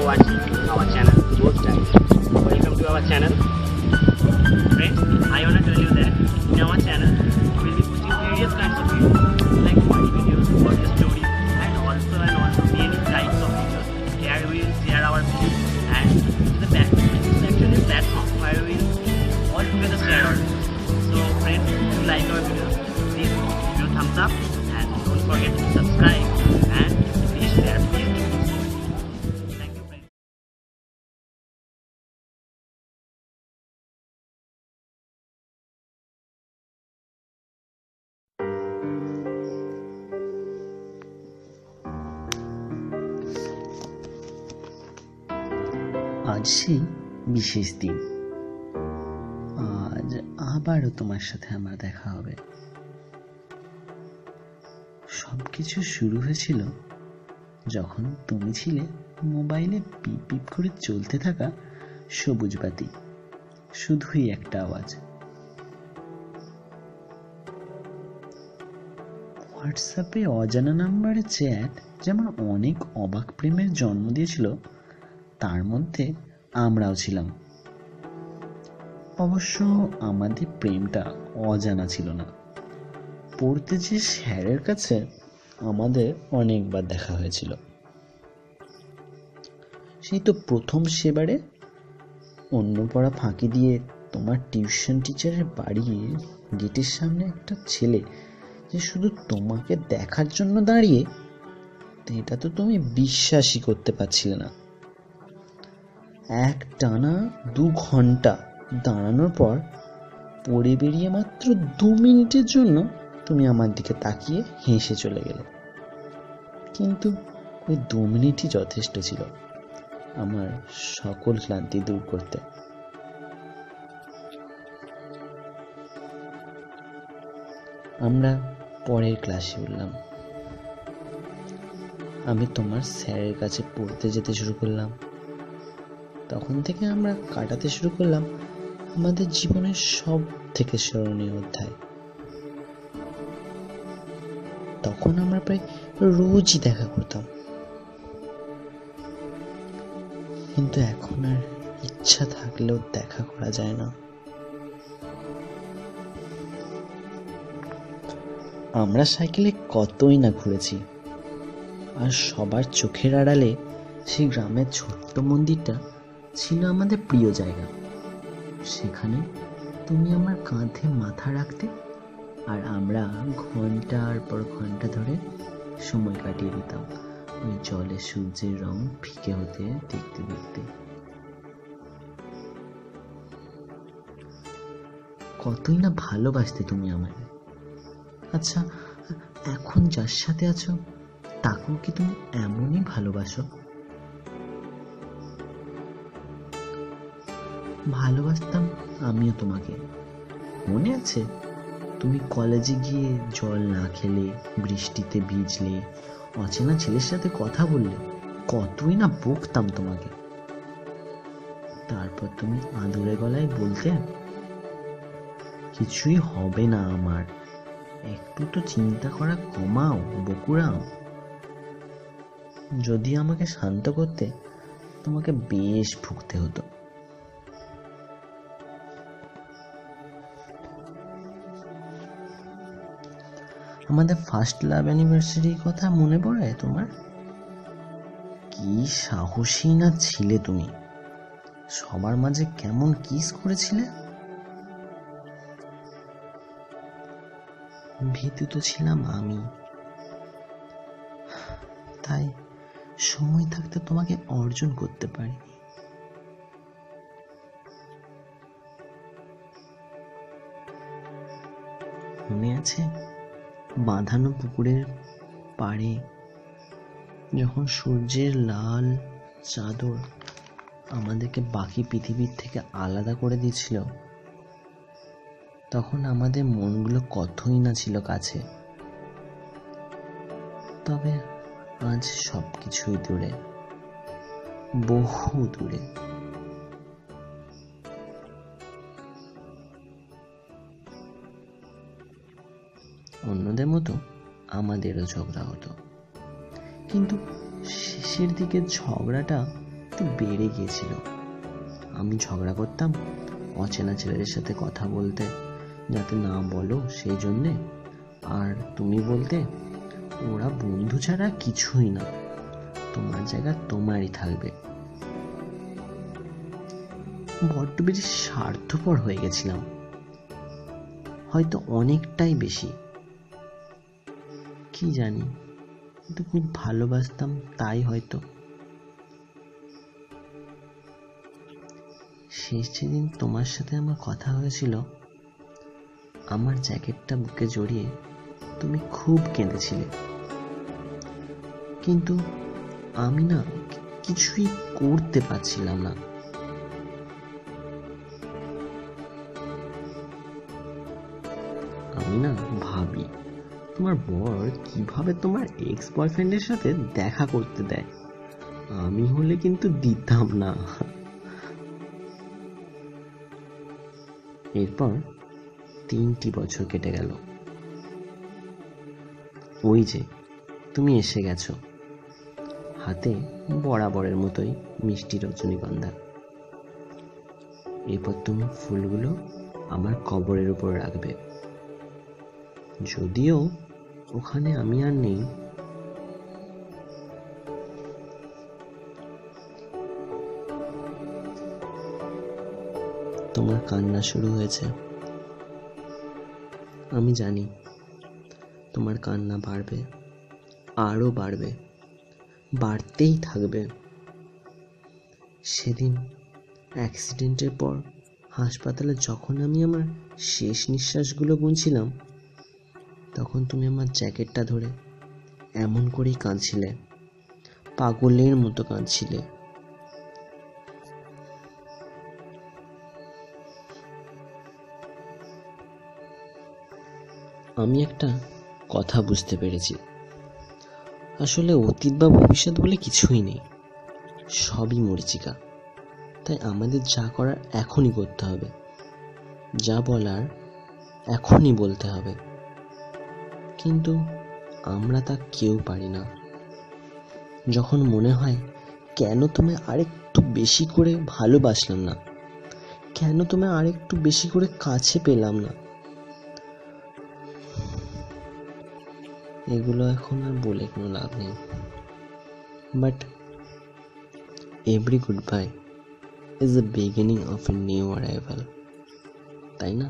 are watching our channel Ghost Diaries. Welcome to our channel. Friends, I want to tell you that in our channel we will be putting various kinds of videos like funny videos, audio stories, and also many types of videos. Here we will share our views and the actually platform where we will all together share our views. So friends, if you like our videos, please give your thumbs up and don't forget to subscribe and please share. Please do. Thank you, friends. আজ সেই বিশেষ দিন। আজ আবারও তোমার সাথে আমার দেখা হবে। সবকিছু শুরু হয়েছিল যখন তুমি ছিলে মোবাইলে পিপ পিপ করে চলতে থাকা সবুজ বাতি, শুধুই একটা আওয়াজ। হোয়াটসঅ্যাপে অজানা নাম্বারে চ্যাট যেমন অনেক অবাক প্রেমের জন্ম দিয়েছিল, তার মধ্যে আমরাও ছিলাম। অবশ্য আমাদের প্রেমটা অজানা ছিল না। পড়তে যে স্যারের কাছে আমাদের অনেকবার দেখা হয়েছিল। সেই তো প্রথম সেবারে অন্য পড়া ফাঁকি দিয়ে তোমার টিউশন টিচারের বাড়ির গেটের সামনে একটা ছেলে যে শুধু তোমাকে দেখার জন্য দাঁড়িয়ে, এটা তো তুমি বিশ্বাসই করতে পারছিলে না। এক টানা 2 ঘন্টা দাঁড়ানোর পর পড়ে বেরিয়ে মাত্র 2 মিনিটের জন্য তুমি আমার দিকে তাকিয়ে হেসে চলে গেলে। কিন্তু ওই 2 মিনিটই যথেষ্ট ছিল আমার সকল ক্লান্তি দূর করতে। আমরা পরের ক্লাসে উঠলাম। আমি তোমার স্যারের কাছে পড়তে যেতে শুরু করলাম। তখন থেকে আমরা কাটাতে শুরু করলাম আমাদের জীবনের সব থেকে স্মরণীয় অধ্যায়। তখন আমরা প্রায় রোজই দেখা করতাম, কিন্তু এখন আর ইচ্ছা থাকলেও দেখা করা যায় না। আমরা সাইকেলে কতই না ঘুরেছি, আর সবার চোখের আড়ালে সেই গ্রামের ছোট্ট মন্দিরটা ছিল আমাদের প্রিয় জায়গা। সেখানে তুমি আমার কাঁধে মাথা রাখতে আর আমরা ঘন্টার পর ঘন্টা ধরে সময় কাটিয়ে দিতাম ওই জলে সূর্যের রং ফিকে হতে দেখতে দেখতে। কতই না ভালোবাসতে তুমি আমায়। আচ্ছা, এখন যার সাথে আছো তাকেও কি তুমি এমনই ভালোবাসো? ভালোবাসতাম আমিও তোমাকে। মনে আছে তুমি কলেজে গিয়ে জল না খেলে, বৃষ্টিতে ভিজলে, অচেনা ছেলের সাথে কথা বললে, কতই না বকতাম তোমাকে। তারপর তুমি আদুরে গলায় বলতে, কিছুই হবে না আমার, একটু তো চিন্তা করা কমাও বকুড়াও। যদি আমাকে শান্ত করতে, তোমাকে বেশ ভুগতে হতো। আমাদের ফার্স্ট লাভ অ্যানিভার্সারির কথা মনে পড়ে তোমার? কি সাহসী না ছিলে তুমি! সবার মাঝে কেমন কিস করেছিলে। ভীতু তো ছিলাম আমি, তাই সময় থাকতে তোমাকে অর্জন করতে পারি। মনে আছে বাঁধানো পুকুরের পাড়ে যখন সূর্যের লাল চাদর আমাদেরকে বাকি পৃথিবীর থেকে আলাদা করে দিয়েছিল, তখন আমাদের মনগুলো কতই না ছিল কাছে। তবে আজ সবকিছুই দূরে, বহু দূরে। অন্যদের মতো আমাদেরও ঝগড়া হতো, কিন্তু শেষের দিকে ঝগড়াটা একটু বেড়ে গিয়েছিল। আমি ঝগড়া করতাম অচেনা ছেলেদের সাথে কথা বলতে, যাতে না বলো সেই জন্যে, আর তুমি বলতে ওরা বন্ধু ছাড়া কিছুই না, তোমার জায়গা তোমারই থাকবে। বড্ড বেশি স্বার্থপর হয়ে গেছিলাম, হয়তো অনেকটাই বেশি, কি জানি, কিন্তু খুব ভালোবাসতাম তাই হয়তো। শেষ যেদিন তোমার সাথে আমার কথা হয়েছিল, আমার জ্যাকেটটা বুকে জড়িয়ে তুমি খুব কেঁদেছিলে, কিন্তু আমি না কিছুই করতে পারছিলাম না। আমি না ভাবি তোমার বর কিভাবে তোমার এক্স বয়ফ্রেন্ডের সাথে দেখা করতে দেয়, আমি হলে কিন্তু দিতাম না। এরপর 3টি বছর কেটে গেল। ওই যে তুমি এসে গেছো, হাতে বরাবরের মতোই মিষ্টি রজনীগন্ধা। এরপর তুমি ফুলগুলো আমার কবরের উপর রাখবে, যদিও ওখানে আমি আর নেই। তোমার কান্না শুরু হয়েছে, আমি জানি তোমার কান্না বাড়বে, আরো বাড়বে, বাড়তেই থাকবে। সেদিন অ্যাক্সিডেন্টের পর হাসপাতালে যখন আমি আমার শেষ নিঃশ্বাসগুলো গুনছিলাম, তখন তুমি আমার জ্যাকেটটা ধরে এমন করেই কাঁদছিলে, পাগলের মতো কাঁদছিলে। আমি একটা কথা বুঝতে পেরেছি, আসলে অতীত বা ভবিষ্যৎ বলে কিছুই নেই, সবই মরীচিকা। তাই আমাদের যা করার এখনই করতে হবে, যা বলার এখনই বলতে হবে, কিন্তু আমরা তা কেউ পারি না। যখন মনে হয় কেন তোমায় আরেকটু বেশি করে ভালোবাসলাম না, কেন তোমায় আরেকটু বেশি করে কাছে পেলাম না, এগুলো এখন আর বলে কোনো লাভ নেই। But every good bye is the beginning of a new arrival, তাই না?